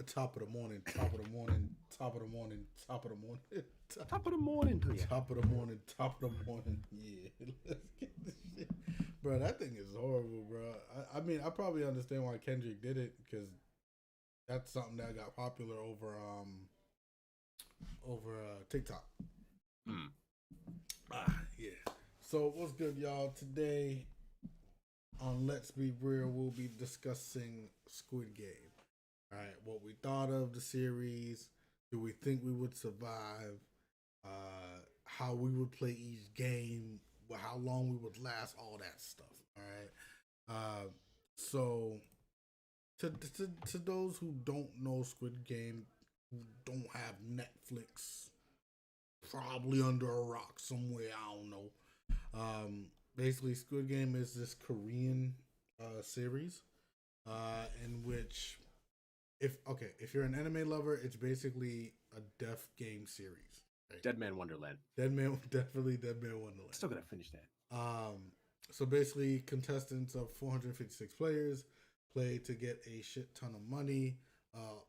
Top of the morning, top of the morning, top of the morning, top of the morning, Top of the morning to you. top of the morning, top of the morning. Yeah, let's get this shit, bro. That thing is horrible, bro. I mean, I probably understand why Kendrick did it because that's something that got popular over TikTok. Mm. Yeah. So what's good, y'all? Today on Let's Be Real, we'll be discussing Squid Game. All right, what we thought of the series. Do we think we would survive? How we would play each game? How long we would last? All that stuff. All right. So to those who don't know Squid Game, who don't have Netflix, probably under a rock somewhere. I don't know. Basically, Squid Game is this Korean series in which if you're an anime lover, it's basically a death game series. Right? Dead Man Wonderland. Dead Man, definitely Dead Man Wonderland. Still gotta finish that. So basically, contestants of 456 players play to get a shit ton of money.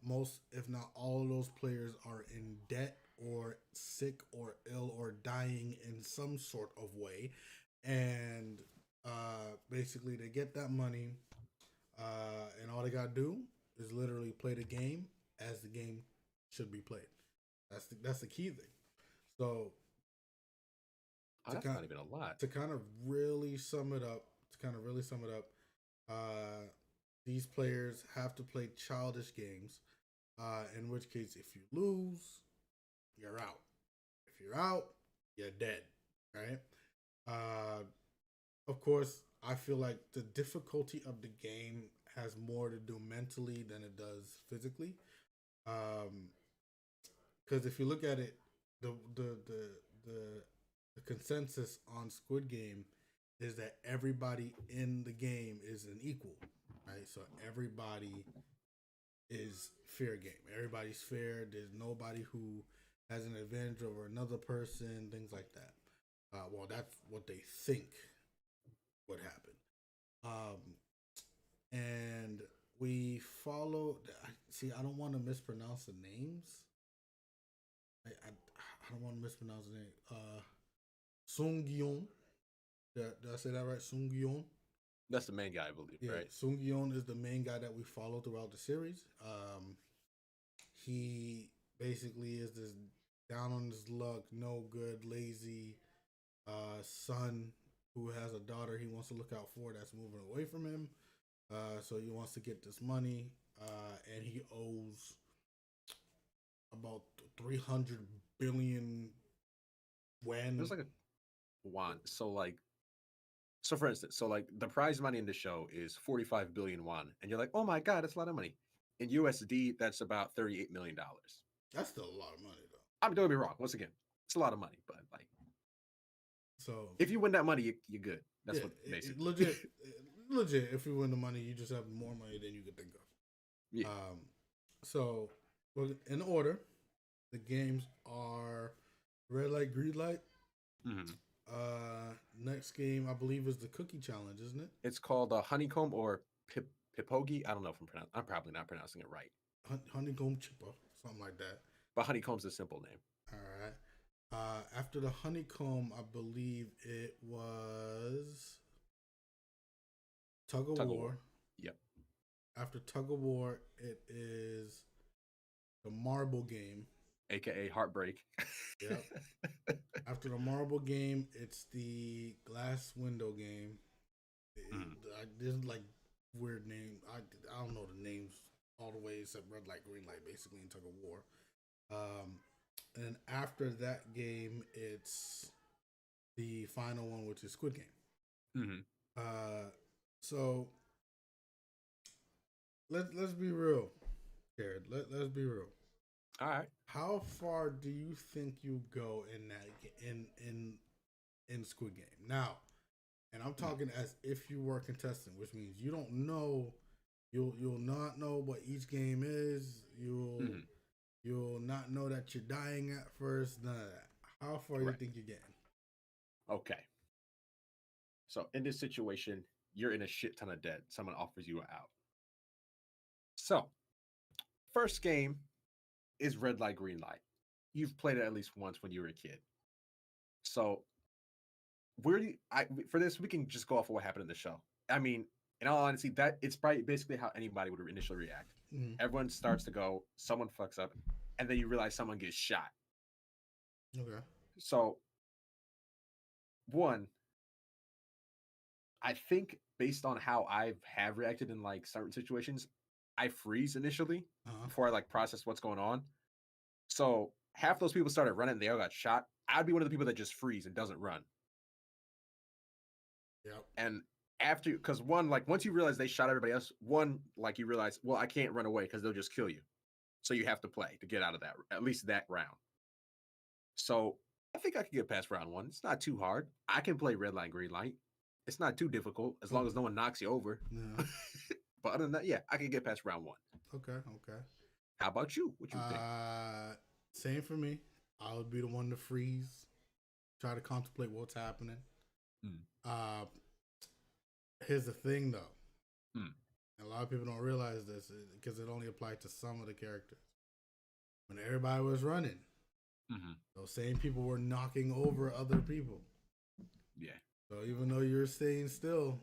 Most, if not all, of those players are in debt or sick or ill or dying in some sort of way, and basically they get that money, and all they gotta do is literally play the game as the game should be played. That's the key thing. So That's not even a lot. to kind of really sum it up, these players have to play childish games. In which case, if you lose, you're out. If you're out, you're dead. Right? Of course, I feel like the difficulty of the game has more to do mentally than it does physically. Because if you look at it, the the the the the consensus on Squid Game is that everybody in the game is an equal, right? So everybody is fair game. Everybody's fair. There's nobody who has an advantage over another person, things like that. Well, that's what they think would happen. And we follow. See, I don't want to mispronounce the names. I don't want to mispronounce the name. Sung Gyeon. Did I say that right? Sung Gyeon. That's the main guy, I believe, Yeah, right? Sung Gyeon is the main guy that we follow throughout the series. He basically is this down on his luck, no good, lazy son who has a daughter he wants to look out for that's moving away from him. So he wants to get this money, and he owes about 300 billion There's when. like a won. So for instance, the prize money in the show is 45 billion won, and you're like, oh my god, that's a lot of money. In USD, that's about $38 million. That's still a lot of money though. I'm don't get me wrong. Once again, it's a lot of money, but like, So if you win that money, you're good. That's yeah, what basically. legit. If you win the money, you just have more money than you could think of. Yeah. So well, in order, the games are red light, green light. Mm-hmm. Next game I believe is the cookie challenge, isn't it? It's called honeycomb or pipogi. I don't know if I'm probably not pronouncing it right. Honeycomb chipper, something like that. But honeycomb's a simple name. All right. After the honeycomb, I believe it was tug of war. Yep. After tug of war, it is the marble game, AKA heartbreak. Yep. After the marble game, it's the glass window game. There's like weird name. I don't know the names all the way except red light, green light, basically in tug of war. And then after that game, it's the final one, which is Squid Game. So let's be real, Jared. Let's be real. All right. How far do you think you go in that in Squid Game now? And I'm talking as if you were a contestant, which means you don't know, you'll not know what each game is. You'll not know that you're dying at first. None of that. How far do you think you're getting? Okay. So in this situation, you're in a shit ton of debt. Someone offers you an out. So first game is red light, green light. You've played it at least once when you were a kid. So where do you, for this, we can just go off of what happened in the show. I mean, in all honesty, that it's probably basically how anybody would initially react. Mm. Everyone starts to go, someone fucks up, and then you realize someone gets shot. Okay. So, one, I think based on how I have reacted in like certain situations, I freeze initially before I like process what's going on. So half those people started running, they all got shot. I'd be one of the people that just freeze and doesn't run. Yep. And after, because one, like once you realize they shot everybody else, one, like you realize, well, I can't run away because they'll just kill you. So you have to play to get out of that, at least that round. So I think I can get past round one. It's not too hard. I can play red light, green light. It's not too difficult as long as no one knocks you over. Yeah. But other than that, yeah, I can get past round one. Okay. Okay. How about you? What you think? Same for me. I would be the one to freeze, try to contemplate what's happening. Here's the thing, though. A lot of people don't realize this because it only applied to some of the characters. When everybody was running, those same people were knocking over other people. Yeah. So even though you're staying still,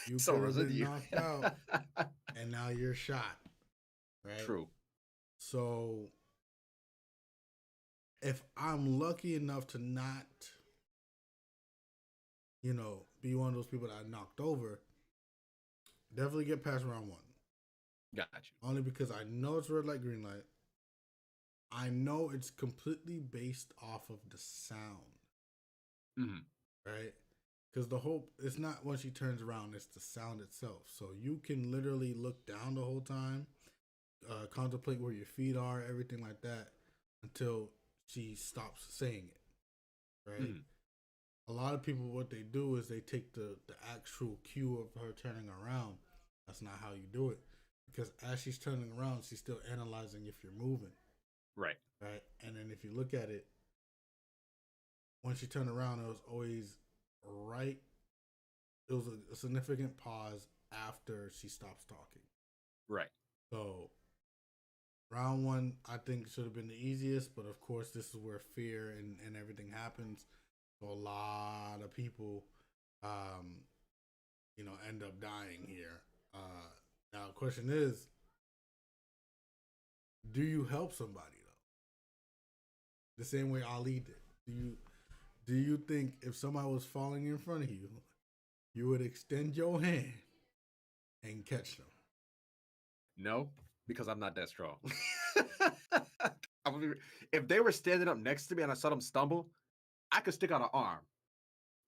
you so could have been knocked out, and now you're shot. Right? True. So if I'm lucky enough to not, be one of those people that I knocked over, definitely get past round one. Got you. Only because I know it's red light, green light. I know it's completely based off of the sound. Right? Because it's not when she turns around, it's the sound itself. So you can literally look down the whole time, contemplate where your feet are, everything like that, until she stops saying it. Right? A lot of people, what they do is they take the actual cue of her turning around. That's not how you do it. Because as she's turning around, she's still analyzing if you're moving. Right. Right. And then if you look at it, when she turned around, it was always right. It was a significant pause after she stops talking. Right. So round one, I think should have been the easiest, but of course this is where fear and everything happens. So a lot of people, end up dying here. Now the question is, do you help somebody though? The same way Ali did. Do you think if somebody was falling in front of you, you would extend your hand and catch them? No, because I'm not that strong. If they were standing up next to me and I saw them stumble, I could stick out an arm.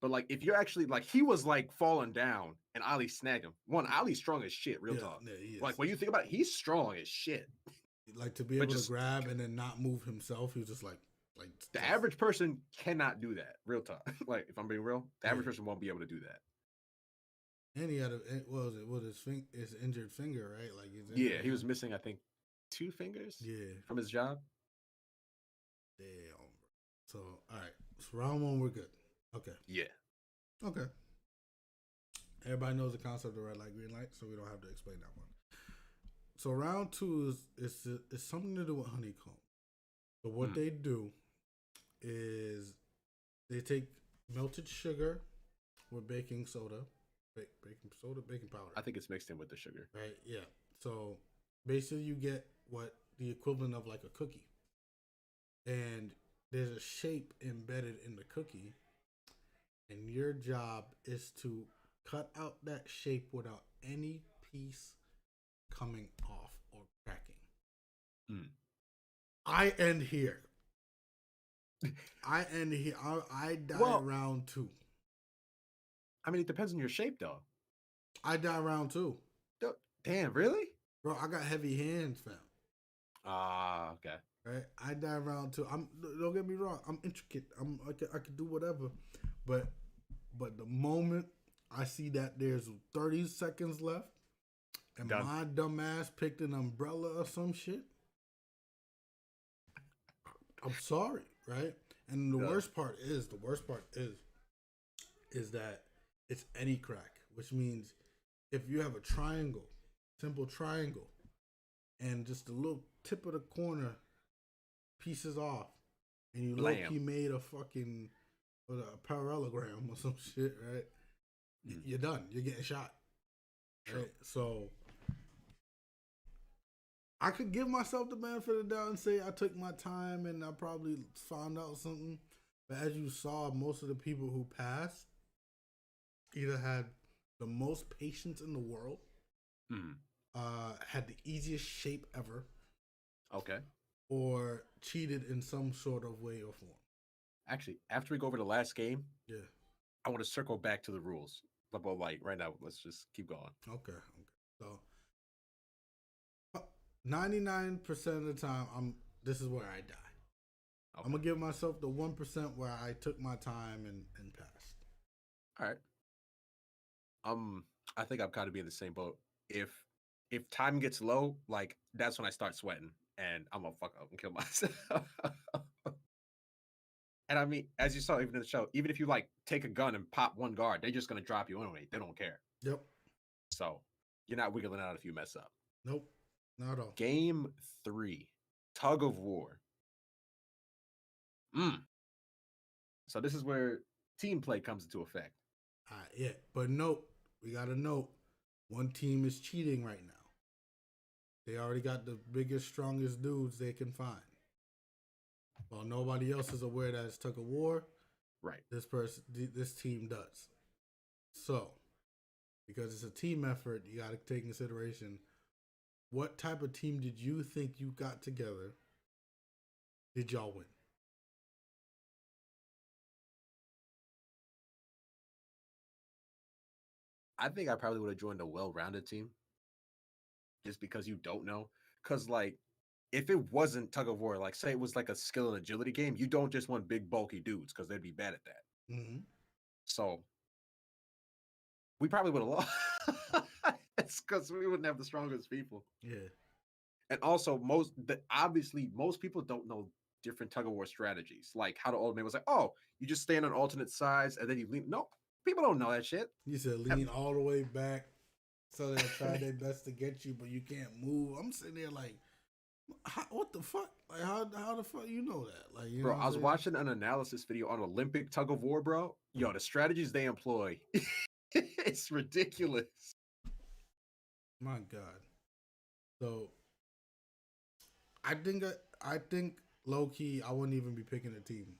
But like, if you're actually like, he was like falling down and Ali snagged him. One, Ali's strong as shit. Real talk. Yeah, like when you think about it, he's strong as shit. Like to be able to grab and then not move himself, he was just like the average person cannot do that. Real talk. Like if I'm being real, the average person won't be able to do that. And he had his injured finger, right? Like he was missing, I think, 2 fingers. Yeah, from his job. Damn. So all right, so round one we're good. Okay. Yeah. Okay. Everybody knows the concept of red light, green light, so we don't have to explain that one. So round two is something to do with honeycomb. So what they do is they take melted sugar with baking powder. I think it's mixed in with the sugar. Right, yeah. So basically you get what the equivalent of like a cookie. And there's a shape embedded in the cookie. And your job is to cut out that shape without any piece coming off or cracking. I end here. I die round 2. I mean, it depends on your shape, though. I die round 2. Damn, really? Bro, I got heavy hands, fam. Okay. Right? I die round 2. Don't get me wrong. I'm intricate. I could do whatever. But the moment I see that there's 30 seconds left and my dumb ass picked an umbrella or some shit, I'm sorry, right? And the worst part is that it's any crack, which means if you have a triangle, simple triangle, and just the little tip of the corner pieces off, and you low Blam. key made a fucking a parallelogram or some shit, right? You're done. You're getting shot. True. Right? So I could give myself the benefit of the doubt and say I took my time and I probably found out something. But as you saw, most of the people who passed either had the most patience in the world, had the easiest shape ever, Okay. or cheated in some sort of way or form. Actually, after we go over the last game, Yeah. I want to circle back to the rules. But like right now, let's just keep going. Okay. So 99% of the time, this is where I die. Okay. I'm gonna give myself the 1% where I took my time and passed. All right. I think I'm kind of being the same boat. If time gets low, like that's when I start sweating and I'm gonna fuck up and kill myself. And I mean, as you saw even in the show, even if you like take a gun and pop one guard, they're just gonna drop you anyway. They don't care. Yep. So you're not wiggling out if you mess up. Nope. Not at all. Game 3, tug of war. So this is where team play comes into effect. Yeah, but note, we got to note, one team is cheating right now. They already got the biggest, strongest dudes they can find. While nobody else is aware that it's tug of war, Right. this team does. So, because it's a team effort, you got to take consideration what type of team did you think you got together? Did y'all win? I think I probably would have joined a well-rounded team just because you don't know. Because, like, if it wasn't tug of war, like, say it was like a skill and agility game, you don't just want big, bulky dudes because they'd be bad at that. Mm-hmm. So we probably would have lost. It's because we wouldn't have the strongest people. Yeah. And also, obviously, most people don't know different tug of war strategies. Like how the old man was like, oh, you just stand on alternate sides and then you lean. No, people don't know that shit. You said lean all the way back so they'll try their best to get you, but you can't move. I'm sitting there like, what the fuck? Like, how the fuck you know that? Like, you Bro, know I was watching an analysis video on Olympic tug of war, bro. Yo, the strategies they employ, it's ridiculous. My God. So, I think low key, I wouldn't even be picking a team.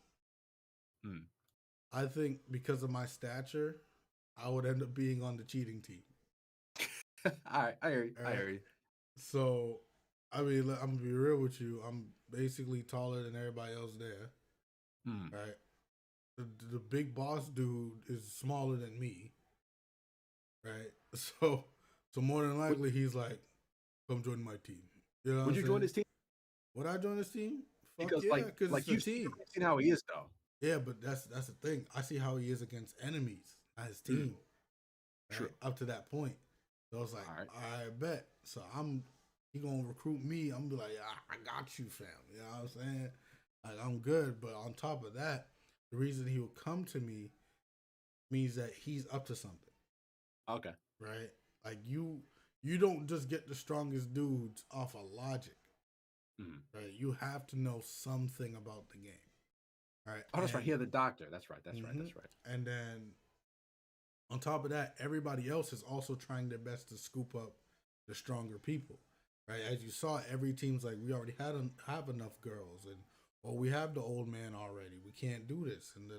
I think because of my stature, I would end up being on the cheating team. All right, I hear you. I hear you. So, I mean, I'm gonna be real with you. I'm basically taller than everybody else there. Right. The big boss dude is smaller than me. Right. So more than likely he's like, come join my team. You know Would you join his team? Would I join his team? Fuck Because yeah, because it's a team. You've seen how he is though. Yeah, but that's the thing. I see how he is against enemies, not his team. Right? True. Up to that point. So I was like, all right, I bet. So he gonna recruit me. I'm gonna be like, I got you, fam. You know what I'm saying? Like, I'm good. But on top of that, the reason he will come to me means that he's up to something. Okay. Right? Like you don't just get the strongest dudes off of logic. Right? You have to know something about the game. Right? Oh, that's right. He had the doctor. That's right. That's right. And then on top of that, everybody else is also trying their best to scoop up the stronger people. Right? As you saw, every team's like, we already have enough girls, and we have the old man already. We can't do this, and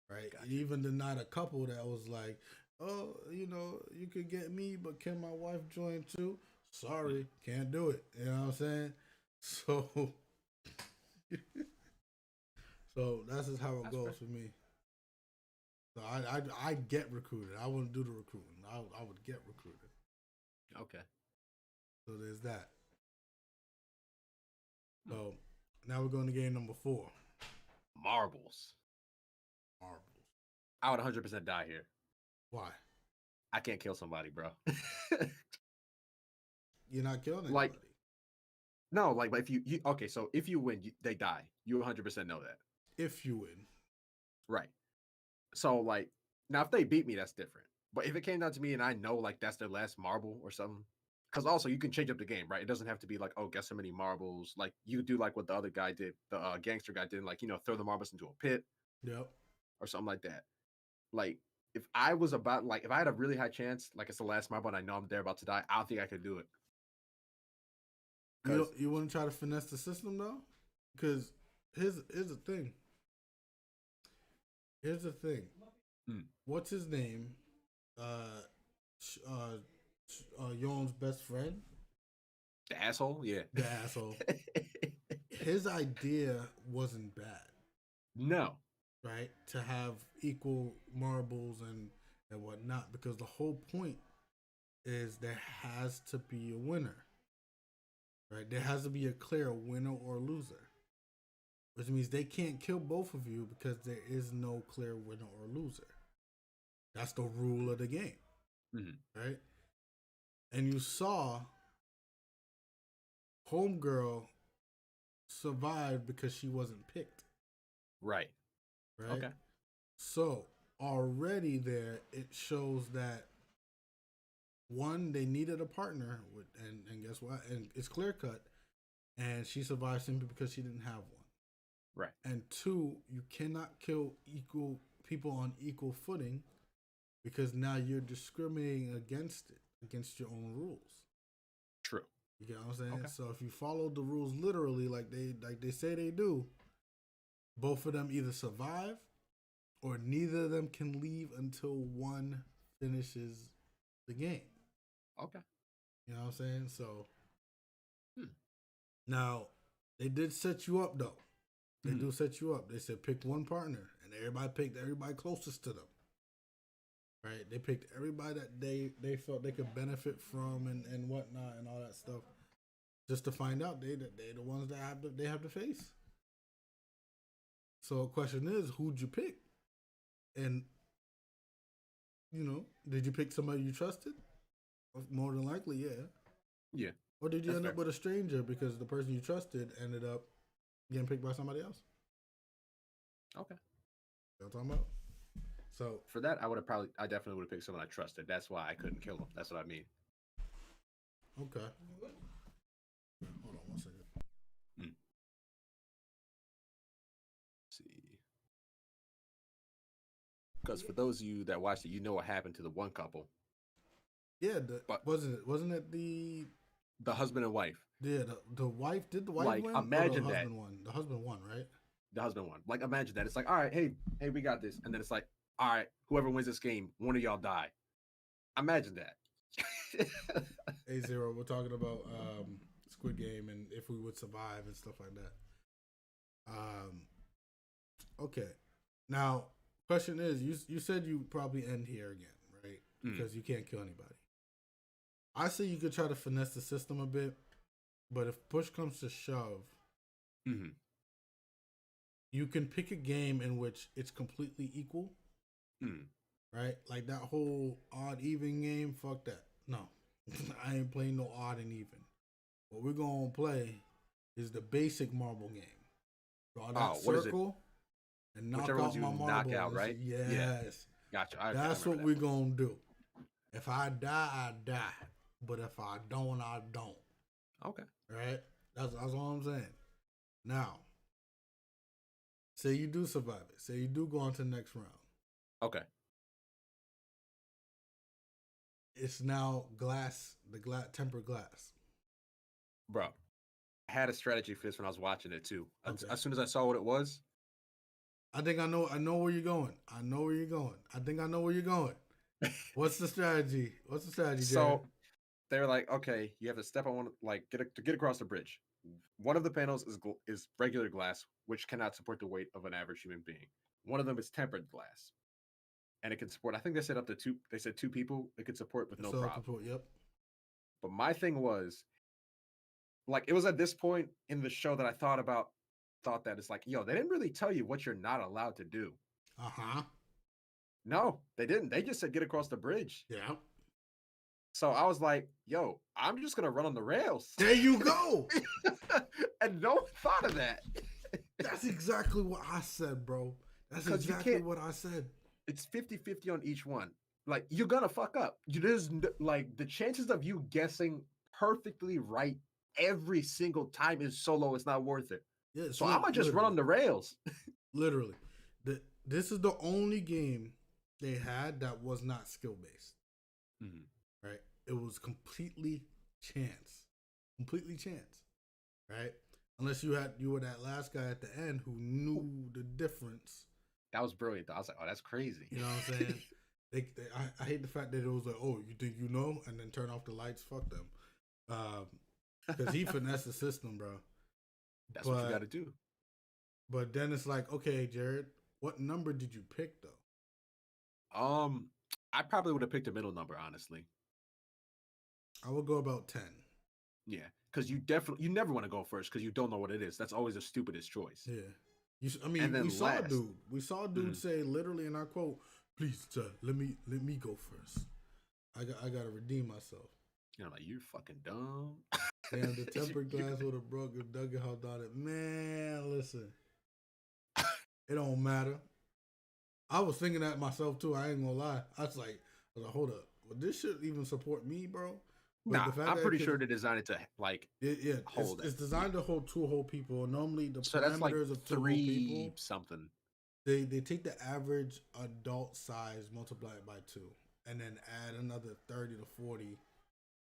right? Gotcha. Even denied a couple that was like, oh, you know, you could get me, but can my wife join too? Sorry, can't do it. You know what I'm saying? So, so that's just how it goes for me. So I get recruited. I wouldn't do the recruiting. I would get recruited. Okay. So there's that. So now we're going to game number 4. Marbles. I would 100% die here. Why? I can't kill somebody, bro. You're not killing anybody. Like, no, like if you okay, so if you win, they die. You 100% know that. If you win. Right. So, like, now if they beat me, that's different. But if it came down to me and I know, like, that's their last marble or something, because also you can change up the game, right? It doesn't have to be like, oh, guess how many marbles. Like you do like what the other guy did, the gangster guy did, like throw the marbles into a pit Yep. or something like that. Like if I was about like if I had a really high chance, like it's the last marble and I know I'm there about to die, I don't think I could do it. You wouldn't try to finesse the system though, because here's the thing. Here's the thing. What's his name? Yon's best friend. The asshole, yeah. The asshole. His idea wasn't bad. No. Right? To have equal marbles and whatnot, because the whole point is there has to be a winner. Right? There has to be a clear winner or loser. Which means they can't kill both of you because there is no clear winner or loser. That's the rule of the game. Right? And you saw Homegirl survive because she wasn't picked. Right. Okay. So already there, it shows that one, they needed a partner, and guess what? And it's clear cut, and she survived simply because she didn't have one. Right. And two, you cannot kill equal people on equal footing because now you're discriminating against your own rules. True. You get what I'm saying? Okay. So if you follow the rules literally, like they say they do, both of them either survive or neither of them can leave until one finishes the game. Okay. You know what I'm saying? So now they did set you up though. They do set you up. They said pick one partner, and everybody picked everybody closest to them. Right? They picked everybody that they felt they could benefit from and whatnot and all that stuff, just to find out they the ones that have to face. So the question is, who'd you pick? And did you pick somebody you trusted? More than likely, yeah. Yeah. Or did you end up with a stranger because the person you trusted ended up getting picked by somebody else? Okay. You know what I'm talking about? So for that, I definitely would have picked someone I trusted. That's why I couldn't kill him. That's what I mean. Okay. Hold on 1 second. Let's see. Because for those of you that watched it, you know what happened to the one couple. Yeah, wasn't it the husband and wife? Yeah, the wife did the wife win? Imagine the that. Husband won. The husband won, right? The husband won. Like imagine that. It's like, all right, hey, we got this, and then it's like, all right, whoever wins this game, one of y'all die. Imagine that. A0, we're talking about Squid Game and if we would survive and stuff like that. Okay. Now, question is, you said you probably end here again, right? Because you can't kill anybody. I say you could try to finesse the system a bit, but if push comes to shove, you can pick a game in which it's completely equal. Right? Like that whole odd even game, fuck that. No. I ain't playing no odd and even. What we're gonna play is the basic marble game. Draw that circle and knock out my marble. Knock out, right? Yes. Yeah. Gotcha. That's what we're gonna do. If I die, I die. But if I don't, I don't. Okay. Right? That's all I'm saying. Now, say you do survive it. Say you do go on to the next round. Okay. It's now tempered glass. Bro, I had a strategy for this when I was watching it too. Okay. As soon as I saw what it was, I think I know where you're going. I think I know where you're going. What's the strategy? Jared? So they're like, okay, you have to step on one, like to get across the bridge. One of the panels is regular glass, which cannot support the weight of an average human being. One of them is tempered glass, and it can support. I think they said up to two. They said 2 people it could support with no problem. Yep. But my thing was, like, it was at this point in the show that I thought that it's like, yo, they didn't really tell you what you're not allowed to do. No, they didn't. They just said get across the bridge. Yeah. So I was like, yo, I'm just going to run on the rails. There you go. And no one thought of that. That's exactly what I said, bro. That's exactly what I said. It's 50-50 on each one. Like, you're going to fuck up. There's like the chances of you guessing perfectly right every single time is so low, it's not worth it. Yeah, So I might just run on the rails. literally. This is the only game they had that was not skill based. Right? It was completely chance. Completely chance. Right? Unless you were that last guy at the end who knew the difference. That was brilliant. I was like, oh, that's crazy. You know what I'm saying? I hate the fact that it was like, oh, you think you know, and then turn off the lights. Fuck them, because he finessed the system, bro. That's what you got to do. But then it's like, okay, Jared, what number did you pick though? I probably would have picked a middle number, honestly. I would go about 10. Yeah, because you never want to go first because you don't know what it is. That's always the stupidest choice. Yeah, we saw a dude say literally, and I quote, "Please, sir, let me go first. I gotta redeem myself." You know, like, you're fucking dumb. Damn, the tempered glass would have broke if Dougie Hall done it. Man, listen, it don't matter. I was thinking that myself too. I ain't gonna lie. I was like, hold up, well, this should even support me, bro. Nah, I'm pretty sure they designed it to like hold it's designed to hold two whole people. Normally the so that's like of two three whole people something. They take the average adult size, multiply it by 2, and then add another 30 to 40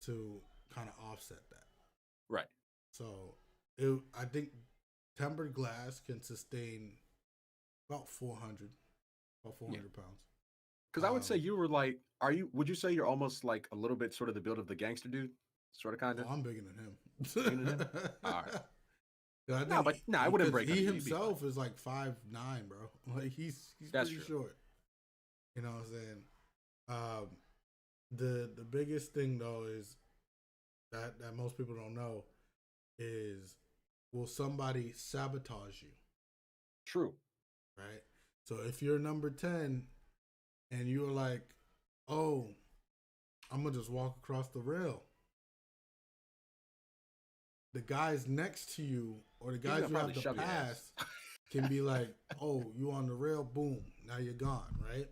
to kind of offset that. Right. So I think tempered glass can sustain about 400 pounds. Because I would say you were like, would you say you're almost like a little bit sort of the build of the gangster dude? Sort of, kind of? Oh, I'm bigger than him. Bigger than him? All right. I wouldn't break he himself is like 5'9", bro. Like he's pretty short. You know what I'm saying? The biggest thing though is that most people don't know is, will somebody sabotage you? True. Right? So if you're number 10 and you're like, oh, I'm gonna just walk across the rail, the guys next to you or the guys you have to pass can be like, oh, you on the rail, boom, now you're gone, right?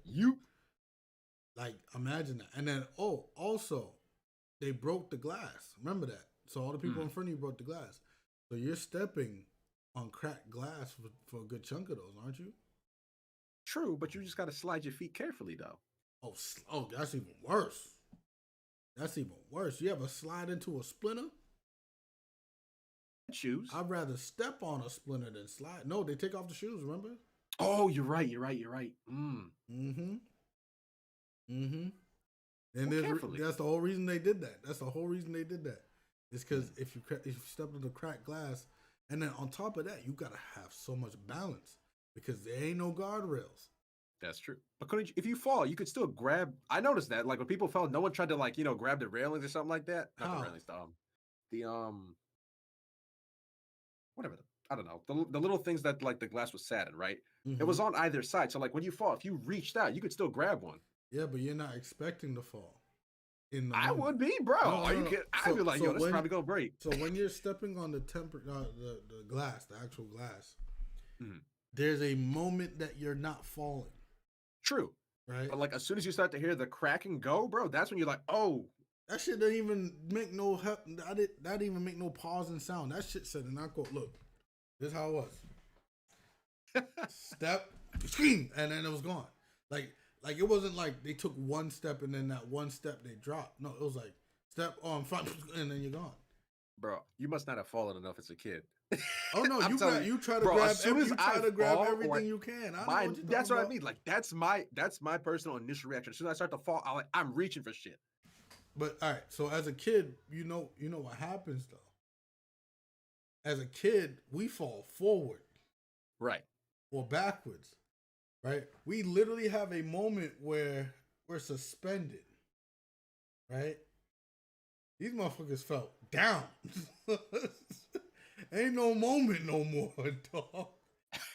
Like, imagine that. And then, also, they broke the glass. Remember that. So all the people in front of you broke the glass. So you're stepping on cracked glass for a good chunk of those, aren't you? True, but you just got to slide your feet carefully, though. Oh, that's even worse. You ever slide into a splinter? Shoes. I'd rather step on a splinter than slide. No, they take off the shoes, remember? Oh, you're right. And that's the whole reason they did that. It's because if you step into cracked glass, and then on top of that, you gotta have so much balance because there ain't no guardrails. That's true. But if you fall, you could still grab. I noticed that, like when people fell, no one tried to grab the railings or something like that. Not the railings, whatever. I don't know. The little things that like the glass was sat in, right? It was on either side. So like when you fall, if you reached out, you could still grab one. Yeah, but you're not expecting to fall. I would be, bro. Are you kidding? I'd be like, yo, this is probably gonna break. So when you're stepping on the glass, the actual glass, there's a moment that you're not falling. True. Right. But like as soon as you start to hear the cracking go, bro, that's when you're like, oh. That shit didn't even make no help. That didn't even make no pause and sound. That shit said, and I quote, look, this is how it was. Step, scream, and then it was gone. Like it wasn't like they took one step and then that one step they dropped. No, it was like step on front and then you're gone. Bro, you must not have fallen enough as a kid. Oh no, you try to grab everything you can. That's what I mean. Like that's my personal initial reaction. As soon as I start to fall, I'm reaching for shit. But all right, so as a kid, you know what happens though. As a kid, we fall forward, right, or backwards, right? We literally have a moment where we're suspended, right? These motherfuckers fell down. Ain't no moment no more, dog.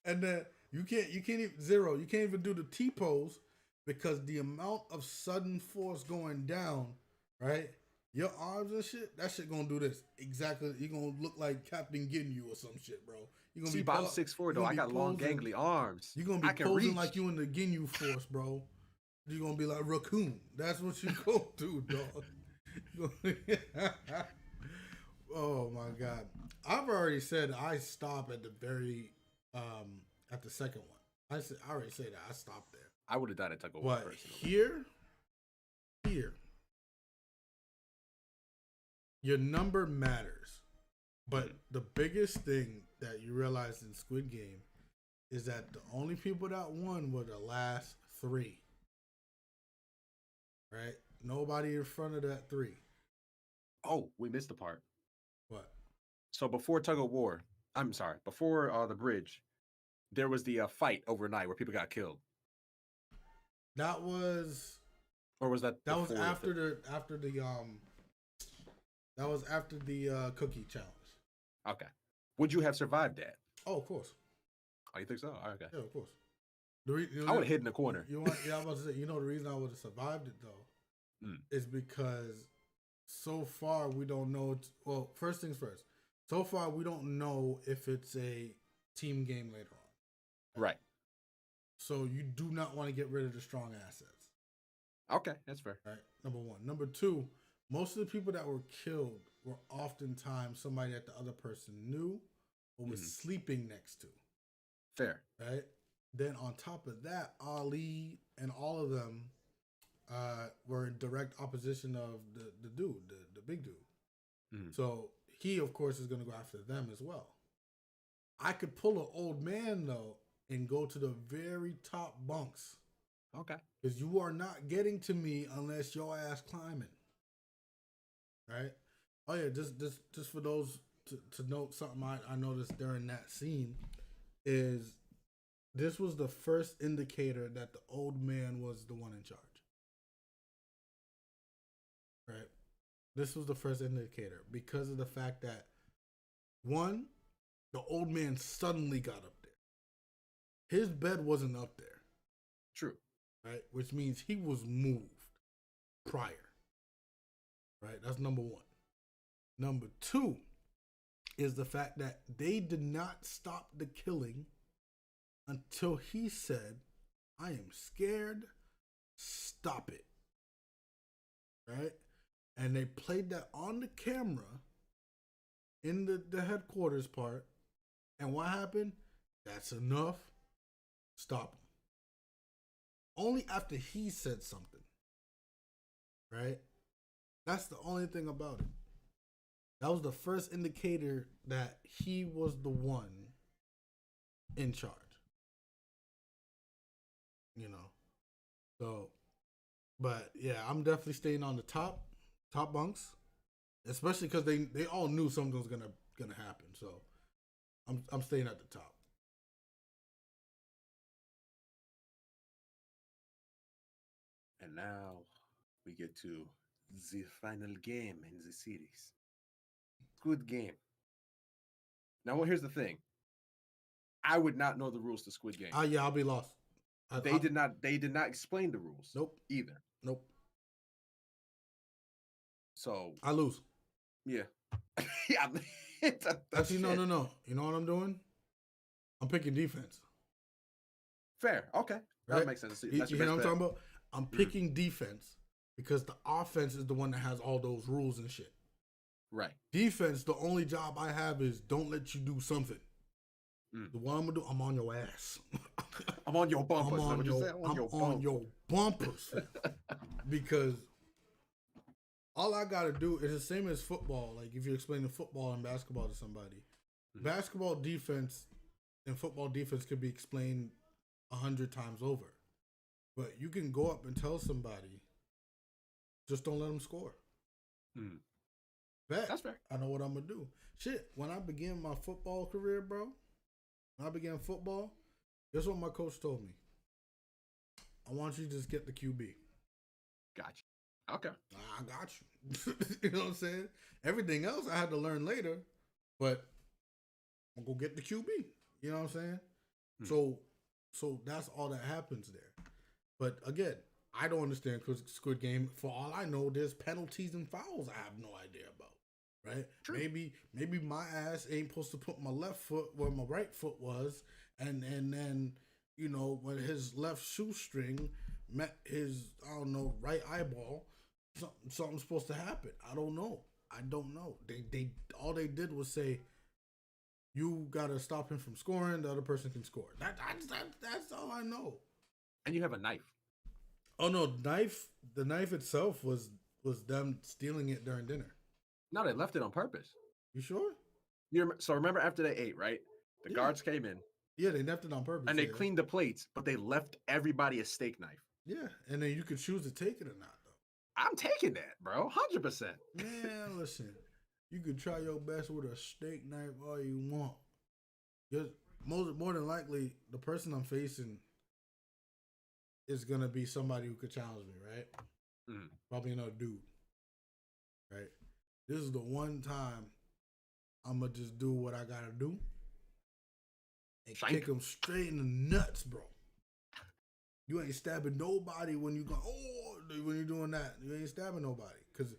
And then you can't even do the T-pose because the amount of sudden force going down, right? Your arms and shit, that shit gonna do this. Exactly. You're gonna look like Captain Ginyu or some shit, bro. You're gonna I'm 6'4", though. I got long gangly arms. You're gonna be posing like you in the Ginyu force, bro. You're gonna be like Raccoon. That's what you go do, dog. already said I stop at the very at the second one. I already say that I stopped there. I would have died at tug of war But personally. here, your number matters. But the biggest thing that you realize in Squid Game is that the only people that won were the last 3. Right? Nobody in front of that 3. Oh, we missed the part. What? So before tug of war, before the bridge, there was the fight overnight where people got killed. That was, or was that was after the that was after the cookie challenge. Okay. Would you have survived that? Oh, of course. Oh, you think so? Okay. Yeah, of course. I would have hid in the corner. Yeah, I was about to say. You know the reason I would have survived it though is because so far we don't know. Well, first things first. So far we don't know if it's a team game later on. Right. So you do not want to get rid of the strong assets. Okay, that's fair. Right. Number one. Number two. Most of the people that were killed were oftentimes somebody that the other person knew or was sleeping next to. Fair. Right? Then on top of that, Ali and all of them were in direct opposition of the dude, the big dude. So he, of course, is going to go after them as well. I could pull an old man, though, and go to the very top bunks. Okay. Because you are not getting to me unless your ass climbing. Right? Oh, yeah, just for those to note something I noticed during that scene is this was the first indicator that the old man was the one in charge. Right? This was the first indicator because of the fact that, one, the old man suddenly got up there. His bed wasn't up there. True. Right? Which means he was moved prior. Right? That's number one. Number two is the fact that they did not stop the killing until he said, I am scared, stop it. Right? And they played that on the camera in the headquarters part. And what happened? That's enough. Stop him. Only after he said something. Right? That's the only thing about it. That was the first indicator that he was the one in charge. You know? So, but yeah, I'm definitely staying on the top bunks. Especially because they all knew something was gonna happen. So I'm staying at the top. And now we get to the final game in the series. Squid Game. Now, well, here's the thing. I would not know the rules to Squid Game. Yeah, I'll be lost. They did not explain the rules. Nope. Either. Nope. So I lose. Yeah. Yeah. Actually, no. You know what I'm doing? I'm picking defense. Fair. Okay. That Right? makes sense. You know what I'm talking about? I'm picking defense because the offense is the one that has all those rules and shit. Right. Defense, the only job I have is don't let you do something. The what I'm gonna do, I'm on your ass. I'm on your bumpers. I'm on your bumpers. Because all I gotta do is the same as football. Like if you're explaining football and basketball to somebody, basketball defense and football defense could be explained 100 times over. But you can go up and tell somebody, just don't let them score. Bet. That's fair. I know what I'm gonna do. Shit, when I began my football career, bro, when I began football, guess what my coach told me? I want you to just get the QB. Gotcha. Okay. I got you. You know what I'm saying? Everything else I had to learn later, but I'm gonna go get the QB. You know what I'm saying? So that's all that happens there. But again, I don't understand Squid Game. For all I know, there's penalties and fouls I have no idea about. Right? True. Maybe my ass ain't supposed to put my left foot where my right foot was, and then you know when his left shoestring met his right eyeball, something's supposed to happen. I don't know. They all they did was say You gotta stop him from scoring. The other person can score. That's all I know. And you have a knife. Oh no, knife. The knife itself was them stealing it during dinner. No, they left it on purpose. You sure? So remember after they ate, right? The guards came in. Yeah, they left it on purpose. And they cleaned the plates, but they left everybody a steak knife. Yeah, and then you could choose to take it or not, though. I'm taking that, bro. 100%. Man, listen. You could try your best with a steak knife all you want. Just more than likely, the person I'm facing is gonna be somebody who could challenge me, right? Mm. Probably another dude. Right? This is the one time I'm gonna just do what I gotta do and kick him straight in the nuts, bro. You ain't stabbing nobody when you go. Oh, when you're doing that, you ain't stabbing nobody, cause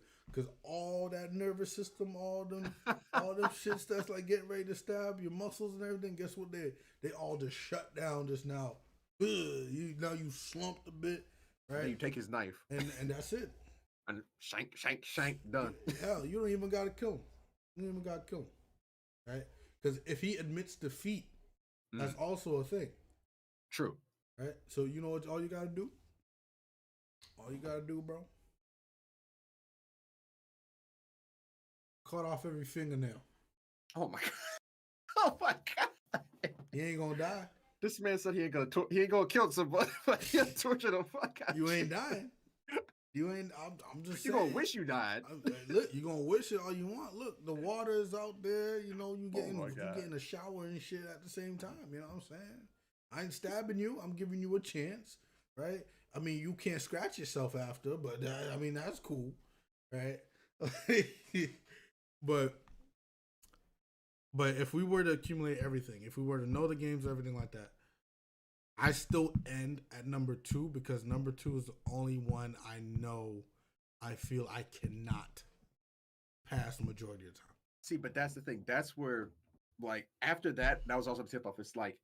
all that nervous system, all them shits that's like getting ready to stab your muscles and everything. Guess what? They all just shut down just now. You slumped a bit, right? Then you take his knife and that's it. And shank, done. Hell, you don't even gotta kill him. You don't even gotta kill him, right? Because if he admits defeat, that's also a thing. True. Right? So you know what all you gotta do? All you gotta do, bro. Cut off every fingernail. Oh my god. Oh my god. He ain't gonna die. This man said he ain't gonna kill somebody, but he'll torture the fuck out you. Ain't dying. You ain't. I'm just saying. You gonna wish you died. Look, you gonna wish it all you want. Look, the water is out there. You know, you getting a shower and shit at the same time. You know what I'm saying? I ain't stabbing you. I'm giving you a chance, right? I mean, you can't scratch yourself after, but I mean that's cool, right? but if we were to accumulate everything, if we were to know the games, everything like that, I still end at number 2 because number 2 is the only one I know I feel I cannot pass the majority of the time. See, but that's the thing. That's where, like, after that was also the tip off. It's like,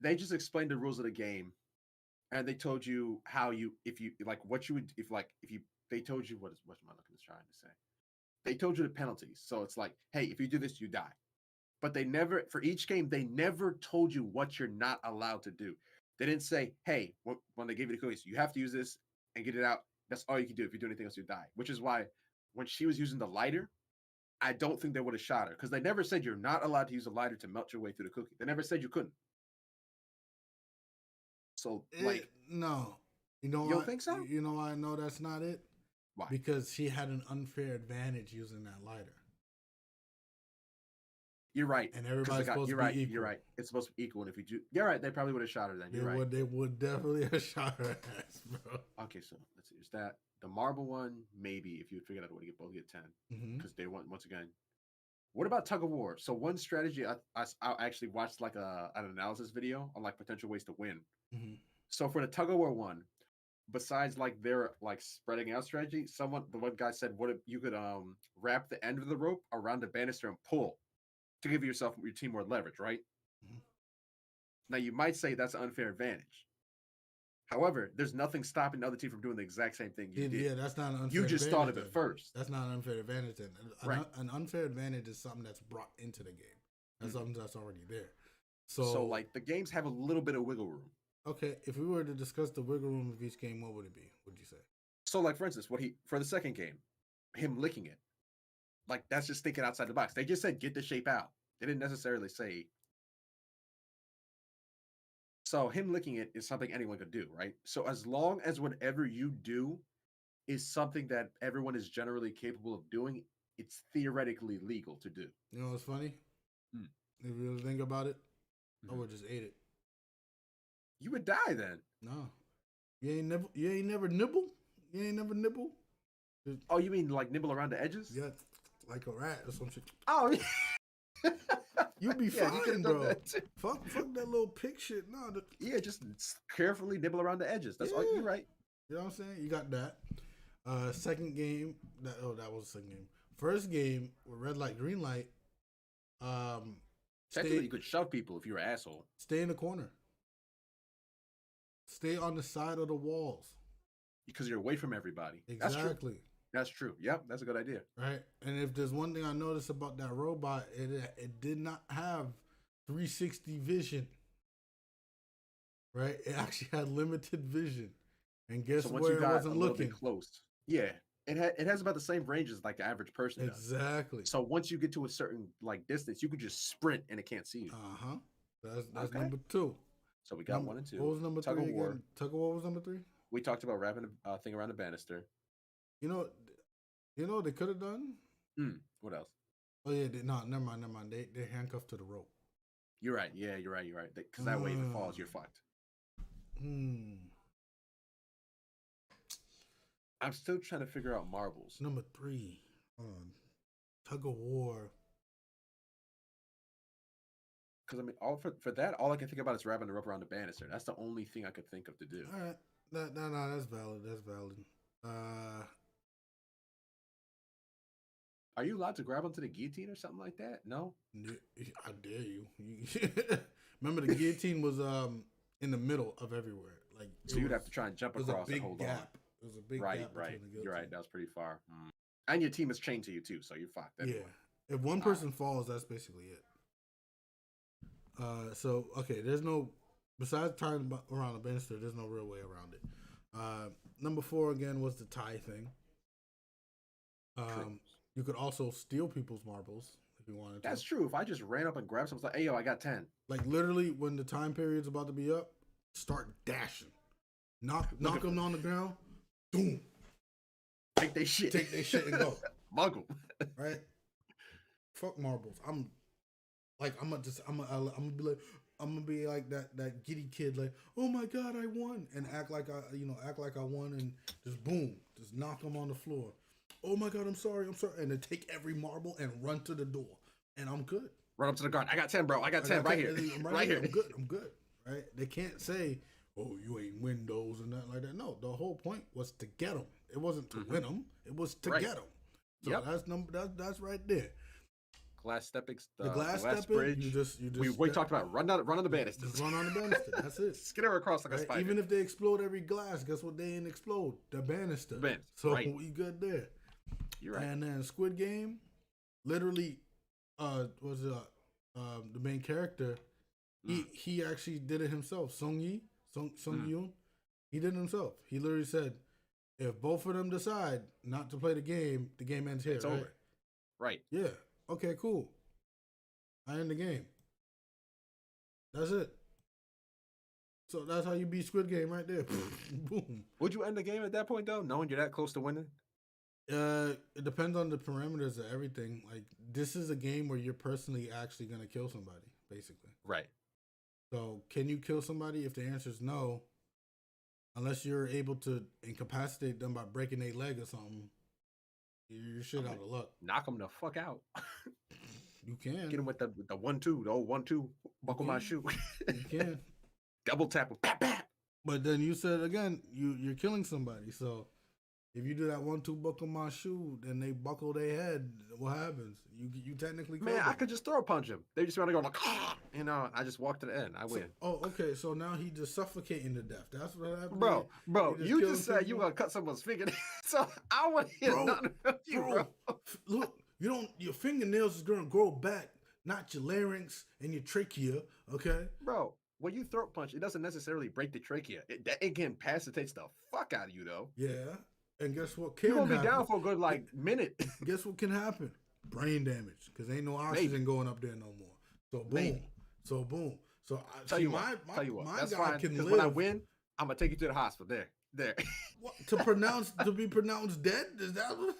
they just explained the rules of the game, and they told you how they told you what am I looking to trying to say? They told you the penalties. So it's like, hey, if you do this, you die. But they never, for each game, they never told you what you're not allowed to do. They didn't say, hey, when they gave you the cookies, you have to use this and get it out. That's all you can do. If you do anything else, you die. Which is why when she was using the lighter, I don't think they would have shot her because they never said you're not allowed to use a lighter to melt your way through the cookie. They never said you couldn't. So, no. You don't think so? You know why I know that's not it? Why? Because she had an unfair advantage using that lighter. You're right. And everybody's supposed to be equal. You're right. It's supposed to be equal. And if you do, you're right. They probably would have shot her then. You're right. They would definitely have shot her ass, bro. Okay, so let's see. Is that the marble one? Maybe if you would figure out a way to get 10. Because they want, once again. What about tug of war? So one strategy, I actually watched like an analysis video on like potential ways to win. So for the tug of war one, besides like their like spreading out strategy, the one guy said, what if you could wrap the end of the rope around the banister and pull to give your team more leverage, right? Now you might say that's an unfair advantage. However, there's nothing stopping the other team from doing the exact same thing you did. Yeah, that's not an unfair advantage. You just thought of it first. That's not an unfair advantage then. Right. An unfair advantage is something that's brought into the game. That's something that's already there. So like the games have a little bit of wiggle room. Okay, if we were to discuss the wiggle room of each game, what would it be? What would you say? So like for instance, for the second game, him licking it. Like that's just thinking outside the box. They just said get the shape out. They didn't necessarily say. So him licking it is something anyone could do, right? So as long as whatever you do is something that everyone is generally capable of doing, it's theoretically legal to do. You know what's funny? If you really think about it, I would just ate it. You would die then. No. You ain't never nibble? You ain't never nibble? Oh, you mean like nibble around the edges? Yeah, like a rat or some shit. Oh, yeah. You'd be fine, bro. Fuck that little pig shit. No, just carefully nibble around the edges. That's all. You're right. You know what I'm saying? You got that. Second game. That was the second game. First game with red light, green light. Technically, you could shove people if you're an asshole. Stay in the corner. Stay on the side of the walls. Because you're away from everybody. Exactly. That's true. Yep, that's a good idea. right? And if there's one thing I noticed about that robot, it did not have 360 vision, right? It actually had limited vision, and guess So once where you it got a wasn't little bit looking? close, yeah, it has about the same range as like the average person does. Exactly. So once you get to a certain like distance, you could just sprint and it can't see you. Uh huh. That's Okay. number two. So we got one and What two. was number Tug three of war. again? Tug of war was number three. We talked about wrapping a thing around the banister. You know, what they could have done. What else? Oh yeah, no, never mind. They handcuffed to the rope. You're right. Yeah, you're right. You're right. Because that way, if it falls, you're fucked. I'm still trying to figure out marbles. Number three, tug of war. Because I mean, all for that, all I can think about is wrapping the rope around the banister. That's the only thing I could think of to do. All right, no, that's valid. That's valid. Are you allowed to grab onto the guillotine or something like that? No. I dare you. Remember, the guillotine was in the middle of everywhere. Like, so you'd have to try and jump across and hold gap. on. It was a big right, gap. Right, the you're right. That was pretty far. And your team is chained to you too, so you're fucked. Anyway. Yeah, if one person falls, that's basically it. So okay, there's no besides tying around the banister. There's no real way around it. Number 4 again was the tie thing. You could also steal people's marbles if you wanted to. That's true. If I just ran up and grabbed something, like, hey yo, I got 10. Like literally, when the time period's about to be up, start dashing, knock them on the ground, boom, take their shit and go, mug them. Right? Fuck marbles. I'm gonna be like that giddy kid, like, oh my god, I won, and act like I won, and just boom, just knock them on the floor. Oh my god, I'm sorry, and then take every marble and run to the door, and I'm good. Run up to the guard. I got 10, bro. I got 10 right here. I'm right here. I'm good. Right? They can't say, oh, you ain't win those and nothing like that. No, the whole point was to get them. It wasn't to win them. It was to get them. So that's right there. Glass stepping, the glass stepping, bridge. You just we talked about run on the banister. Just run on the banister. That's it. Skitter across like a spider. Even if they explode every glass, guess what? They didn't explode the banister. So we good there. You're right. And then Squid Game, literally, the main character, he actually did it himself. Sung Yoon, he did it himself. He literally said, if both of them decide not to play the game ends here. It's over. Right. Yeah. Okay, cool. I end the game. That's it. So that's how you beat Squid Game right there. Boom. Would you end the game at that point though, knowing you're that close to winning? It depends on the parameters of everything. Like, this is a game where you're personally actually gonna kill somebody, basically. Right. So can you kill somebody? If the answer is no, unless you're able to incapacitate them by breaking their leg or something, you're shit out of luck. Knock them the fuck out. You can get them with the 1-2, the old 1-2. Buckle my shoe. You can double tap them. Bap, bap. But then you said again, you're killing somebody. So if you do that 1-2 buckle my shoe, then they buckle their head. What happens? You technically killed them. I could just throw punch him. They just want to go like, I just walk to the end. I win. Okay. So now he just suffocating to death. That's what happened. Bro, you just said you gonna cut someone's finger. So I want to hear nothing from you, bro. Look, your fingernails is gonna grow back, not your larynx and your trachea. Okay, bro. When you throat punch, it doesn't necessarily break the trachea. It incapacitates the fuck out of you, though. Yeah. And guess what? You're gonna be down for a good minute. Guess what can happen? Brain damage, because ain't no oxygen going up there no more. So boom. So I tell you what. That's guy fine. Can live. When I win, I'm gonna take you to the hospital. There. What, to be pronounced dead? Is that what?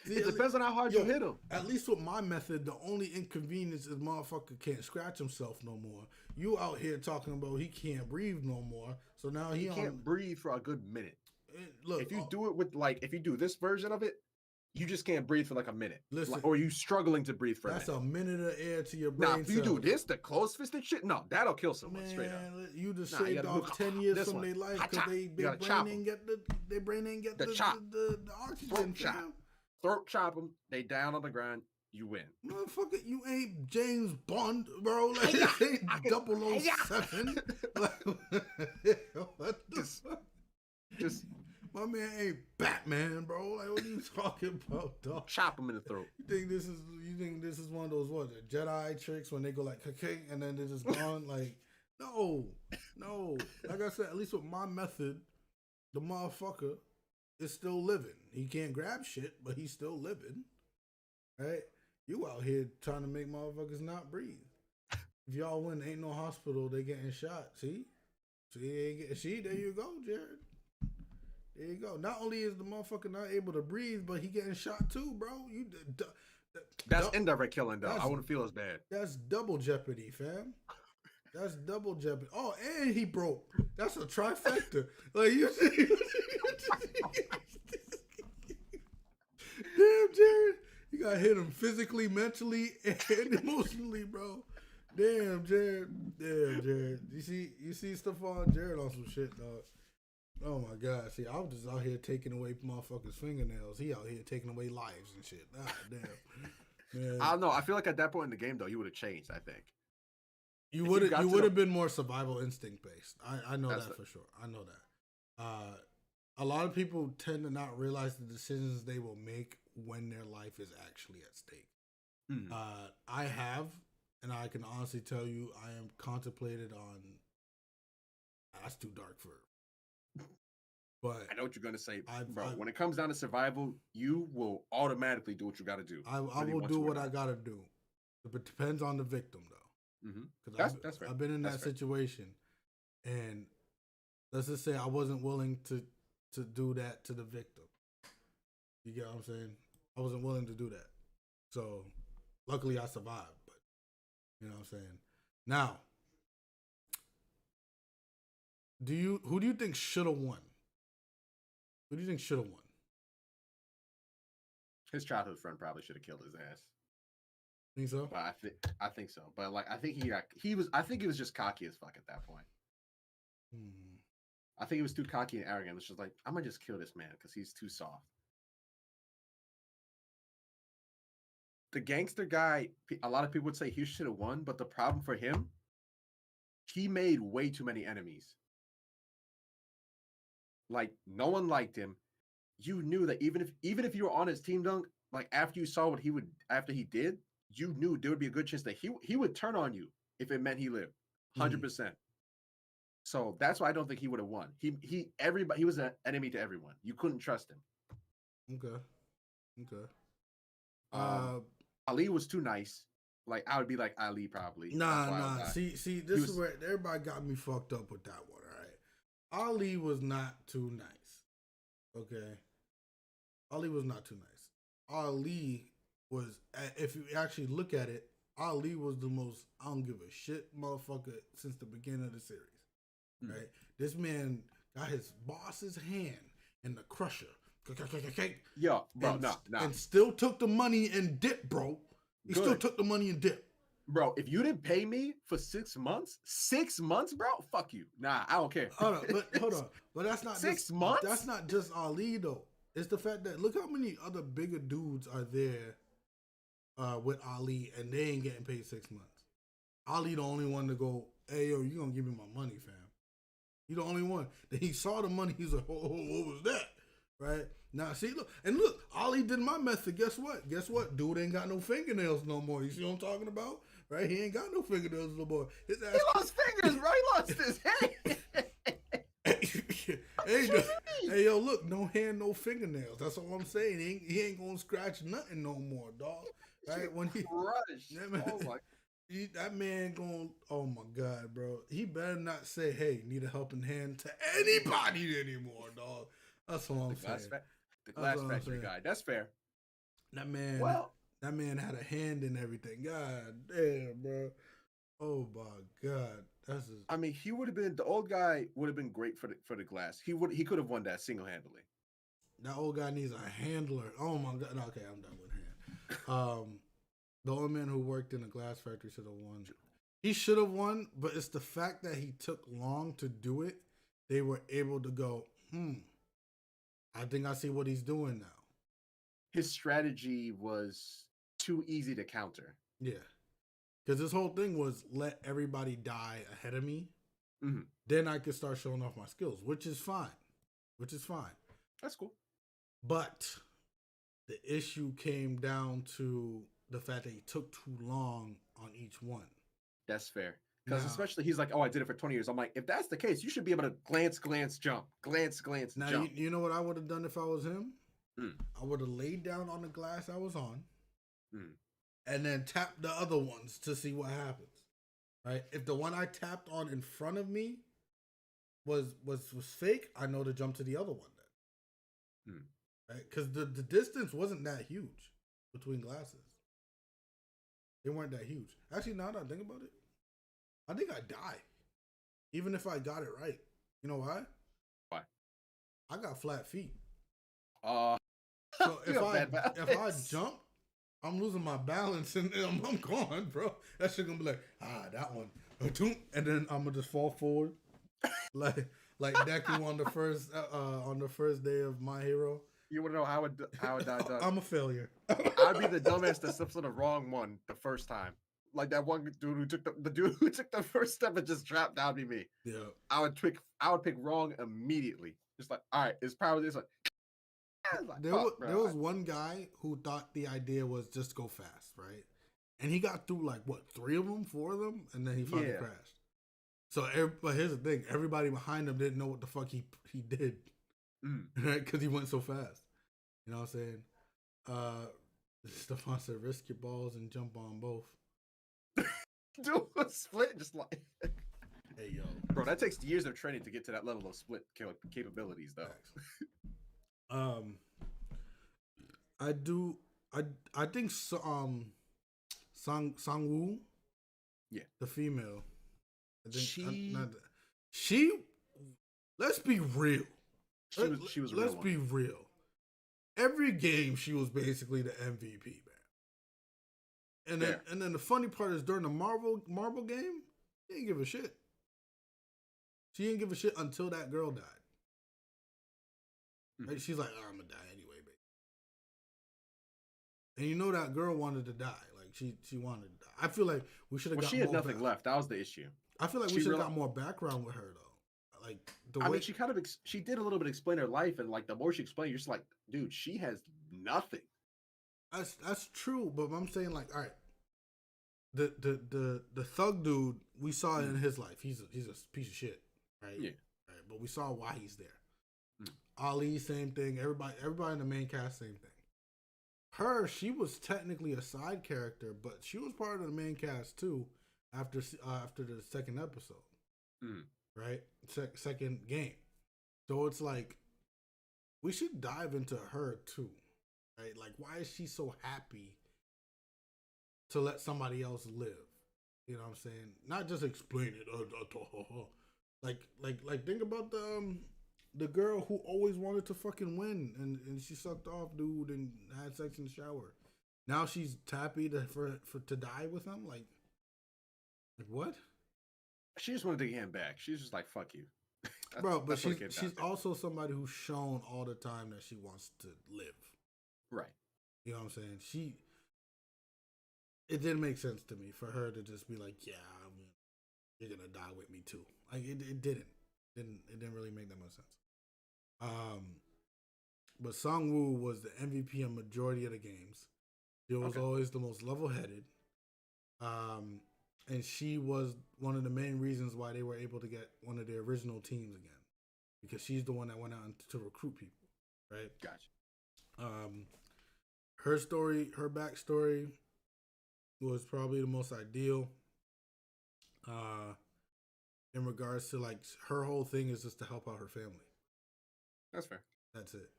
See, it depends on how hard you hit him. At least with my method, the only inconvenience is motherfucker can't scratch himself no more. You out here talking about he can't breathe no more. So now he can't breathe for a good minute. Look, if you do it with if you do this version of it, you just can't breathe for like a minute. Listen, or you struggling to breathe for a minute. That's a minute of air to your brain. Now, if you do this, the close fisted shit, no, that'll kill someone straight up. You just shaved off 10 years from their life because their brain ain't get the oxygen. Throat chop them. They down on the ground. You win. Motherfucker, you ain't James Bond, bro. Like, this ain't 007. Like, what the fuck? Just My man ain't Batman, bro. Like, what are you talking about, dog? Chop him in the throat. You think this is one of those what the Jedi tricks when they go like okay and then they're just gone? Like, no. Like I said, at least with my method, the motherfucker is still living. He can't grab shit, but he's still living. Right? You out here trying to make motherfuckers not breathe. If y'all win, ain't no hospital, they getting shot. See, there you go, Jared. There you go. Not only is the motherfucker not able to breathe, but he getting shot too, bro. That's indirect killing, though. I wouldn't feel as bad. That's double jeopardy, fam. That's double jeopardy. Oh, and he broke. That's a trifecta. Like you see. Damn, Jared. You gotta hit him physically, mentally, and emotionally, bro. Damn, Jared. You see Stephon Jared on some shit, dog. Oh my God. See, I was just out here taking away motherfuckers' fingernails. He out here taking away lives and shit. Ah, damn. Man. I don't know. I feel like at that point in the game, though, you would have changed, I think. You would have been more survival instinct based. I know that for sure. I know that. A lot of people tend to not realize the decisions they will make when their life is actually at stake. Mm-hmm. I have, and I can honestly tell you, I am contemplated on. That's too dark for. But I know what you're gonna say, bro. When it comes down to survival, you will automatically do what you got to do. I will do what I got to do. It depends on the victim, though. Mm-hmm. That's fair. I've been in that situation, and let's just say I wasn't willing to do that to the victim. You get what I'm saying? I wasn't willing to do that. So, luckily I survived. But you know what I'm saying? Now, who do you think should have won? Who do you think should have won? His childhood friend probably should have killed his ass. Think so? But I think so. But like I think he was just cocky as fuck at that point. I think he was too cocky and arrogant. It's just like, I'm gonna just kill this man because he's too soft. The gangster guy, a lot of people would say he should have won, but the problem for him, he made way too many enemies. Like, no one liked him. You knew that even if you were on his team, Dunk, like after you saw what after he did, you knew there would be a good chance that he would turn on you if it meant he lived. 100%. So that's why I don't think he would have won. He was an enemy to everyone. You couldn't trust him. Okay. Ali was too nice. Like, I would be like Ali probably. Nah. See, this is where everybody got me fucked up with that one. All right, Ali was not too nice. Okay, Ali was not too nice. Ali was, if you actually look at it, Ali was the most I don't give a shit motherfucker since the beginning of the series. Right, this man got his boss's hand in the crusher. Yo, bro, no. And still took the money and dip, bro. He still took the money and dip. Bro, if you didn't pay me for 6 months, bro, fuck you. Nah, I don't care. Hold on. But that's not 6 months? That's not just Ali, though. It's the fact that look how many other bigger dudes are there with Ali, and they ain't getting paid 6 months. Ali the only one to go, hey, yo, you gonna give me my money, fam. He the only one. Then he saw the money, he's like, oh, what was that? Right? Now, see, look, Ali did my method. Guess what? Dude ain't got no fingernails no more. You see what I'm talking about? Right? He ain't got no fingernails no more. His ass. He lost fingers, bro. He lost his hand. Hey, yo, look, no hand, no fingernails. That's all I'm saying. He ain't gonna scratch nothing no more, dog. Right? When he that man going, oh my God, bro. He better not say, hey, need a helping hand to anybody anymore, dog. That's all I'm saying. The glass factory guy. That's fair. That man had a hand in everything. God damn, bro. Oh my God. I mean, he would have been, the old guy would have been great for the glass. He could have won that single-handedly. That old guy needs a handler. Oh my God. No, okay, I'm done with him. The old man who worked in the glass factory should have won. He should have won, but it's the fact that he took long to do it. They were able to go, I think I see what he's doing now. His strategy was too easy to counter. Yeah. Because this whole thing was let everybody die ahead of me. Mm-hmm. Then I could start showing off my skills, which is fine. That's cool. But the issue came down to the fact that he took too long on each one. That's fair. Because Now, especially he's like, oh, I did it for 20 years. I'm like, if that's the case, you should be able to glance, jump, glance, now jump. you know what I would have done if I was him? Mm. I would have laid down on the glass I was on, Mm. and then tapped the other ones to see what happens. Right? If the one I tapped on in front of me was fake, I know to jump to the other one then. Mm. Right? Because the distance wasn't that huge between glasses. They weren't that huge. Actually, now that I think about it, I think I'd die. Even if I got it right. You know why? Why? I got flat feet. So if I jump, I'm losing my balance and I'm gone, bro. That shit gonna be like, that one. And then I'm gonna just fall forward. like Deku on the first day of My Hero. You wanna know how it died? I'm a failure. I'd be the dumbass that steps on the wrong one the first time. Like that one dude who took the first step and just dropped. That'd be me. Yeah. I would pick wrong immediately. Just like, all right, it's probably this. Like, there was one guy who thought the idea was just go fast, right? And he got through like what, 3 of them, 4 of them, and then he finally crashed. So, but here's the thing: everybody behind him didn't know what the fuck he did, right? Because he went so fast. You know what I'm saying? Stefan said, "Risk your balls and jump on both." Do a split, just like. Hey yo, bro, that takes years of training to get to that level of split capabilities, though. I think Sang-woo, yeah, the female. I think she. Let's be real. She was. Let's be real. Every game she was basically the MVP, man. And then the funny part is during the Marvel game, she didn't give a shit. She didn't give a shit until that girl died. Like, she's like, I'm gonna die anyway, baby. And you know that girl wanted to die. Like she wanted to die. I feel like we should have. Well, she had nothing left. That was the issue. I feel like we should have got more background with her though. Like I mean, she kind of she did a little bit explain her life, and like the more she explained, you're just like, dude, she has nothing. That's true, but I'm saying like, all right, the thug dude we saw in his life, he's a piece of shit, right? Yeah. Right, but we saw why he's there. Ali, same thing. Everybody in the main cast, same thing. Her, she was technically a side character, but she was part of the main cast too. After the second episode, right? Second game. So it's like we should dive into her too, right? Like, why is she so happy to let somebody else live? You know what I'm saying? Not just explain it. Like think about the girl who always wanted to fucking win and she sucked off dude and had sex in the shower. Now she's happy to die with him. Like what? She just wanted to get him back. She's just like, fuck you. Bro, but she's also somebody who's shown all the time that she wants to live. Right. You know what I'm saying? It didn't make sense to me for her to just be like, yeah, I mean, you're gonna die with me too. Like it didn't really make that much sense. But Sang-woo was the MVP in majority of the games. She was always the most level-headed. And she was one of the main reasons why they were able to get one of their original teams again, because she's the one that went out to recruit people, right? Gotcha. Her story, her backstory, was probably the most ideal. In regards to like her whole thing is just to help out her family. That's fair. That's it.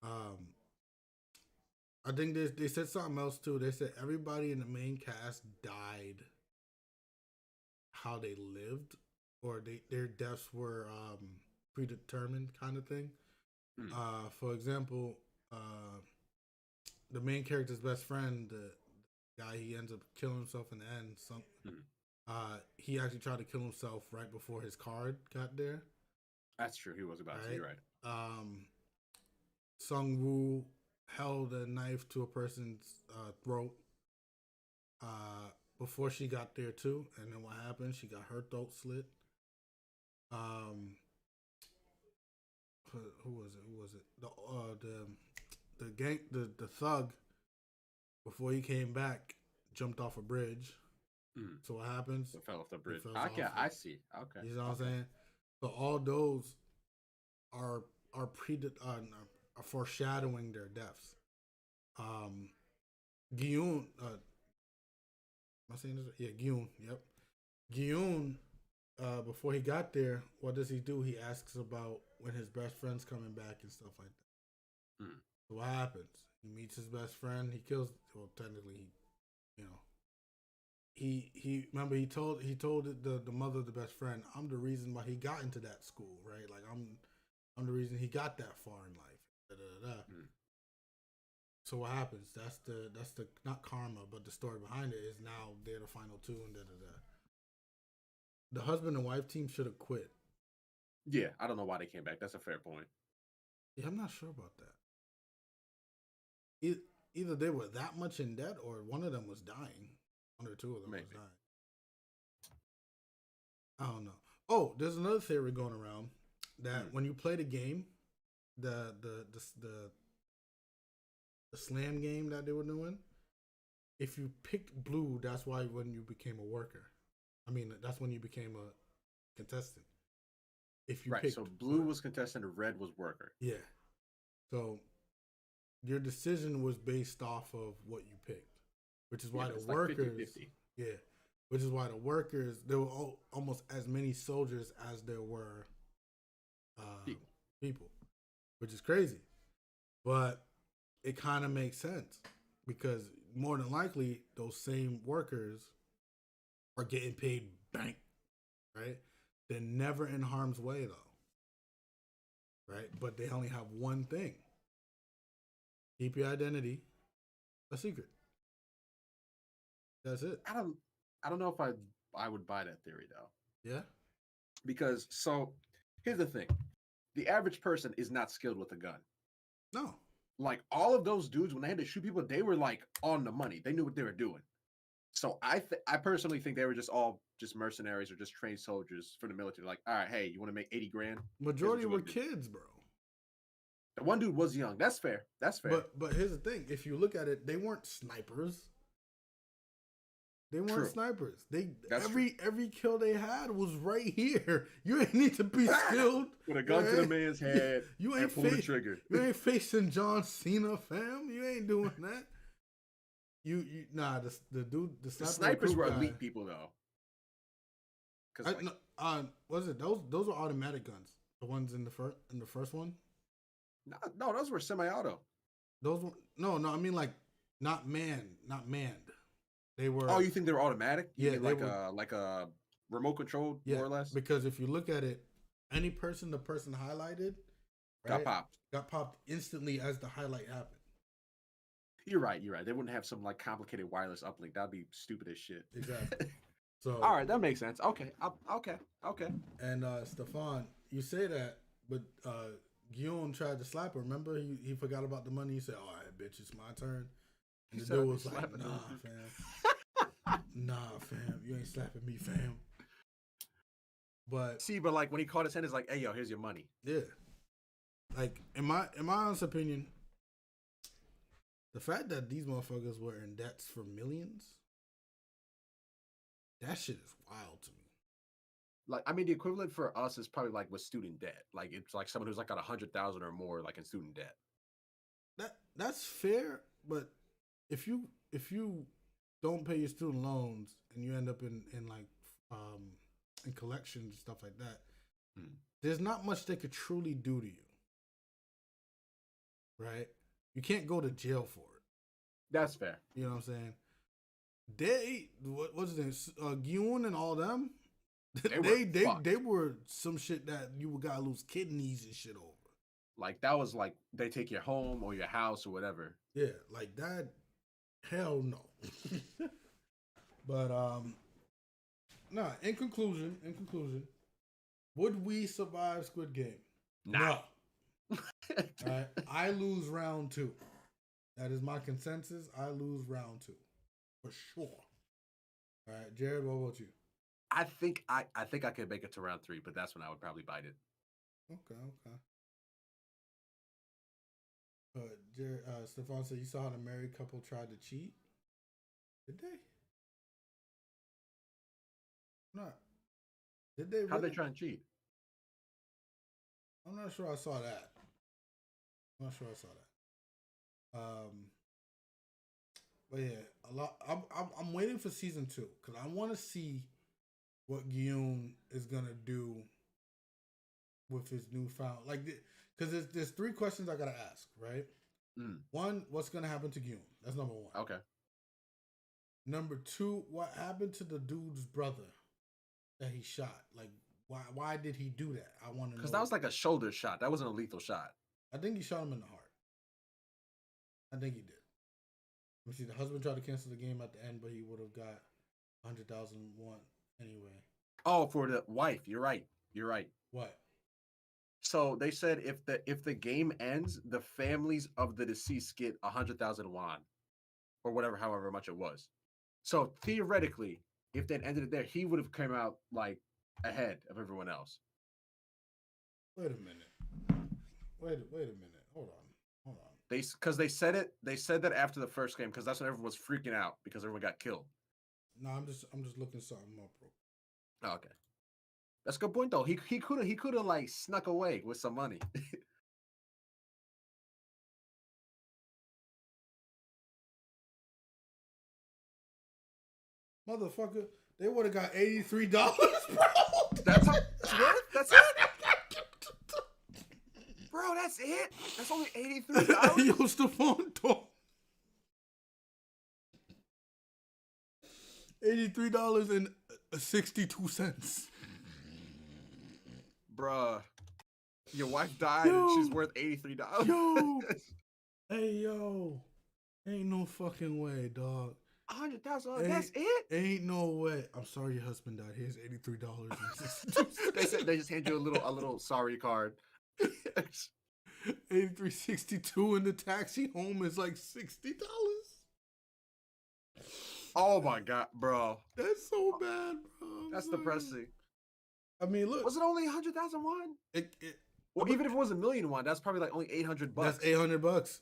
I think they said something else too. They said everybody in the main cast died how they lived, or their deaths were predetermined, kind of thing. For example, the main character's best friend, the guy, he ends up killing himself in the end. He actually tried to kill himself right before his card got there. That's true. He was about to. You're right. Sang-woo held a knife to a person's throat before she got there too, and then what happened? She got her throat slit. who was it? Who was it? The gang the thug before he came back jumped off a bridge. Mm. So what happens? So fell off the bridge. falls Okay, off I it. see. Okay. You know what I'm Okay. saying? So all those are are foreshadowing their deaths. Guillaume, am I saying this? Yeah, Guillaume. Yep, Guillaume. Before he got there, what does he do? He asks about when his best friend's coming back and stuff like that. Mm. So what happens? He meets his best friend. He kills. Well, technically, you know, he remember he told the mother of the best friend, I'm the reason why he got into that school, right? Like I'm the reason he got that far in life. Da, da, da, da. Mm. So what happens? That's the not karma, but the story behind it is now they're the final two and da da da. The husband and wife team should have quit. Yeah, I don't know why they came back. That's a fair point. Yeah, I'm not sure about that. Either they were that much in debt or one of them was dying. One or two of them was Maybe. dying. I don't know. Oh, there's another theory going around that when you play the game, the slam game that they were doing, if you picked blue, that's why when you became a worker. I mean, that's when you became a contestant. If you Right. picked So blue was contestant and red was worker. yeah. So your decision was based off of what you picked, which is why Yeah, the it's like workers 50-50. yeah, which is why the workers there were almost as many soldiers as there were people, which is crazy, but it kind of makes sense because more than likely those same workers are getting paid bank, right? They're never in harm's way though, right? But they only have one thing: keep your identity a secret. That's it. I don't know if I would buy that theory though. Yeah. Because so here's the thing. The average person is not skilled with a gun. No. Like all of those dudes when they had to shoot people, they were like on the money. They knew what they were doing. So I personally think they were just all just mercenaries or just trained soldiers for the military. Like, all right, hey, you want to make 80 grand? Majority were do. kids, bro. The one dude was young. That's fair. That's fair. But here's the thing: if you look at it, they weren't snipers. They weren't True. snipers. That's every kill they had was right here. You ain't need to be skilled with a gun to the man's head. You ain't pull the trigger. You ain't facing John Cena, fam. You ain't doing that. You nah. The dude, the snipers were guy, elite people though. Because was it those were automatic guns? The ones in the first one. No, those were semi-auto. Those were no. I mean like not manned. They were. Oh, you think they were automatic? You Yeah, mean like a remote controlled, more or less. Because if you look at it, the person highlighted got popped instantly as the highlight happened. You're right. They wouldn't have some like complicated wireless uplink. That'd be stupid as shit. Exactly. So all right, that makes sense. Okay. And Stefan, you say that, but Guillaume tried to slap her. Remember, he forgot about the money. He said, "All right, bitch, it's my turn." And the dude was like, "Nah, fam. Nah, fam. You ain't slapping me, fam." But but like when he caught his hand, it's like, "Hey, yo, here's your money." Yeah. Like in my honest opinion, the fact that these motherfuckers were in debts for millions, that shit is wild to me. Like, I mean, the equivalent for us is probably like with student debt. Like, it's like someone who's like got 100,000 or more, like in student debt. That's fair, but if you don't pay your student loans and you end up in collections and stuff like that, there's not much they could truly do to you. Right? You can't go to jail for it. That's fair. You know what I'm saying? What's this? Guillaume and all them. They were some shit that you would gotta lose kidneys and shit over. Like that was like they take your home or your house or whatever. Yeah, like that. Hell no. But nah. In conclusion, would we survive Squid Game? Nah. No. All right, I lose round 2. That is my consensus. I lose round 2 for sure. All right, Jared, what about you? I think I could make it to round 3, but that's when I would probably bite it. Okay. Stefan said you saw how the married couple tried to cheat. Did they? Not. Did they How'd they really? try and cheat? I'm not sure I saw that. I'm not sure I saw that. But yeah, a lot. I'm waiting for season 2 because I want to see what Guillaume is gonna do with his newfound because there's 3 questions I gotta ask, right? Mm, One, what's gonna happen to Guillaume? That's number 1. okay. Number 2, what happened to the dude's brother that he shot? Like, why did he do that? I want to know. Because that was like a shoulder shot. That wasn't a lethal shot. I think he shot him in the heart. I think he did. Let me see. The husband tried to cancel the game at the end, but he would have got 100,001 anyway. Oh, for the wife. You're right. You're right. What? So they said if the game ends, the families of the deceased get 100,000 won, or whatever, however much it was. So theoretically, if they ended it there, he would have come out like ahead of everyone else. Wait a minute. Wait a minute. Hold on. They said it. They said that after the first game because that's when everyone was freaking out because everyone got killed. No, I'm just looking something up, bro. Oh, okay, that's a good point though. He could have like snuck away with some money. Motherfucker, they would have got $83, bro. That's it. That's it. Bro, that's it. That's only $83. Yo, Stephon talk. $83.62. Bruh, your wife died and she's worth $83. Yo, hey yo, ain't no fucking way, dog. 100,000. That's it. Ain't no way. I'm sorry your husband died. Here's $83.62. They just hand you a little sorry card. 83.62 and the taxi home is like $60. Oh my god, bro. That's so bad, bro. That's depressing. I mean, look. Was it only 100,000 won? Well, even if it was $1 million won, that's probably like only $800. That's $800.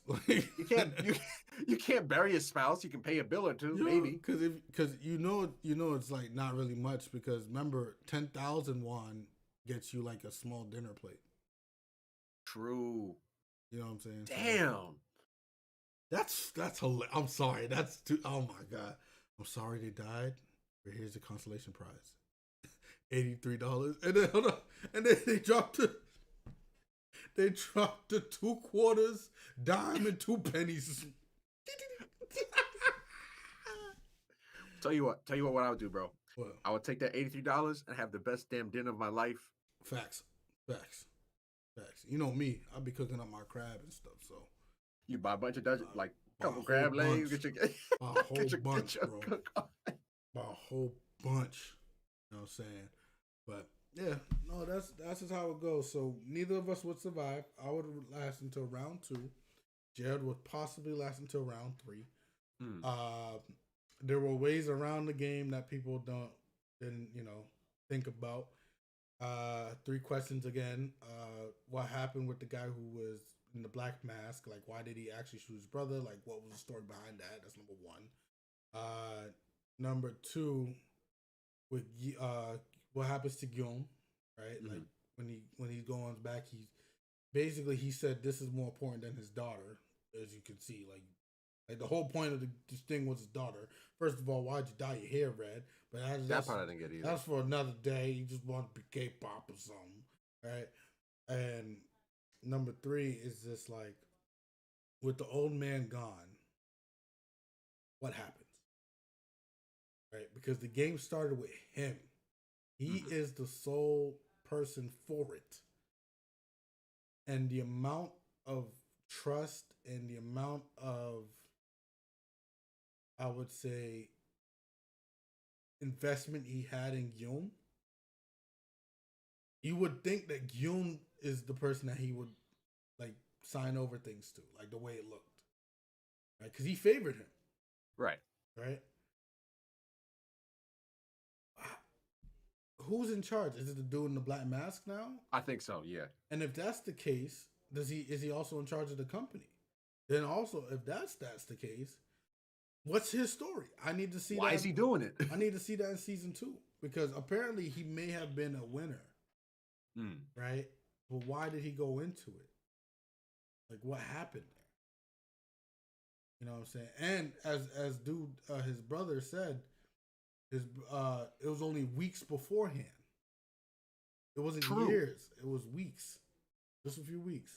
You can't bury a spouse. You can pay a bill or two, maybe. Because you know it's like not really much because remember 10,000 won gets you like a small dinner plate. True. You know what I'm saying? Damn. That's hilarious. I'm sorry. That's too. Oh my god. I'm sorry they died. But here's the consolation prize. $83. And then hold on. And then they dropped the 2 quarters, dime, and 2 pennies. Tell you what I would do, bro. What? I would take that $83 and have the best damn dinner of my life. Facts. You know me. I'll be cooking up my crab and stuff. So you buy a bunch of like a couple crab legs, get your bunch, bro. Buy a whole bunch. You know what I'm saying? But yeah, no, that's just how it goes. So neither of us would survive. I would last until round 2. Jared would possibly last until round 3. There were ways around the game that people didn't think about. 3 questions again. What happened with the guy who was in the black mask? Like, why did he actually shoot his brother? Like, what was the story behind that? That's number 1. Number 2, with what happens to Guillaume, right? Mm-hmm. Like when he goes back, he said this is more important than his daughter, as you can see. Like the whole point of this thing was his daughter. First of all, why'd you dye your hair red? But that part I didn't get either. That's for another day. You just want to be K-pop or something, right? And number 3 is just like, with the old man gone, what happens? Right? Because the game started with him. He is the sole person for it. And the amount of trust and the amount of, I would say, investment he had in Guillaume, you would think that Guillaume is the person that he would like sign over things to, like the way it looked, right? Because he favored him, right? Who's in charge? Is it the dude in the black mask now? I think so, yeah. And if that's the case, is he also in charge of the company? Then also, if that's the case, what's his story? I need to see Why that. is he doing it? I need to see that in season 2 because apparently he may have been a winner, right? But why did he go into it? Like, what happened there? You know what I'm saying? And as dude, his brother said, it was only weeks beforehand. It wasn't years. It was weeks, just a few weeks.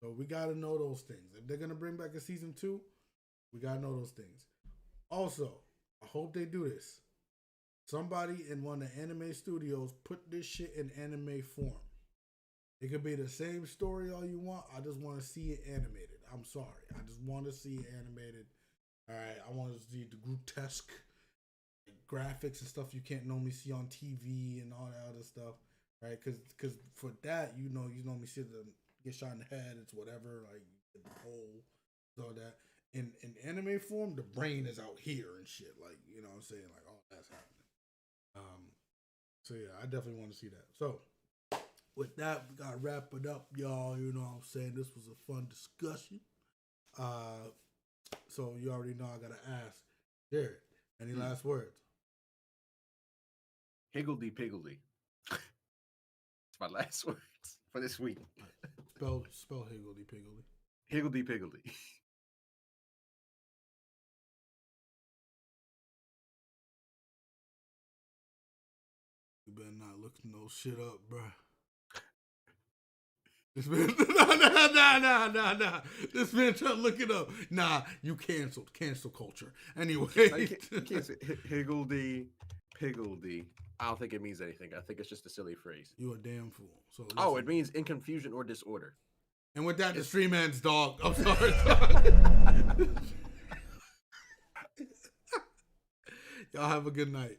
So we got to know those things. If they're gonna bring back a season 2, we gotta know those things. Also, I hope they do this. Somebody in one of the anime studios put this shit in anime form. It could be the same story all you want. I just want to see it animated. I'm sorry. I just want to see it animated. All right. I want to see the grotesque graphics and stuff you can't normally see on TV and all that other stuff, right? Because for that, you normally see them get shot in the head. It's whatever, like the whole, all that. In anime form, the brain is out here and shit. Like, you know what I'm saying? Like, all that's happening. So yeah, I definitely want to see that. So with that, we gotta wrap it up, y'all. You know what I'm saying? This was a fun discussion. So you already know I gotta ask, Jared, any last words? Higgledy piggledy. It's my last words for this week. Spell higgledy piggledy. Higgledy piggledy. You better not look no shit up, bruh. This man, nah. This man trying to look it up. Nah, you canceled. Cancel culture. Anyway. You can't say higgledy piggledy. I don't think it means anything. I think it's just a silly phrase. You a damn fool. So listen. Oh, it means in confusion or disorder. And with that, the stream ends, dog. I'm sorry, dog. Y'all have a good night.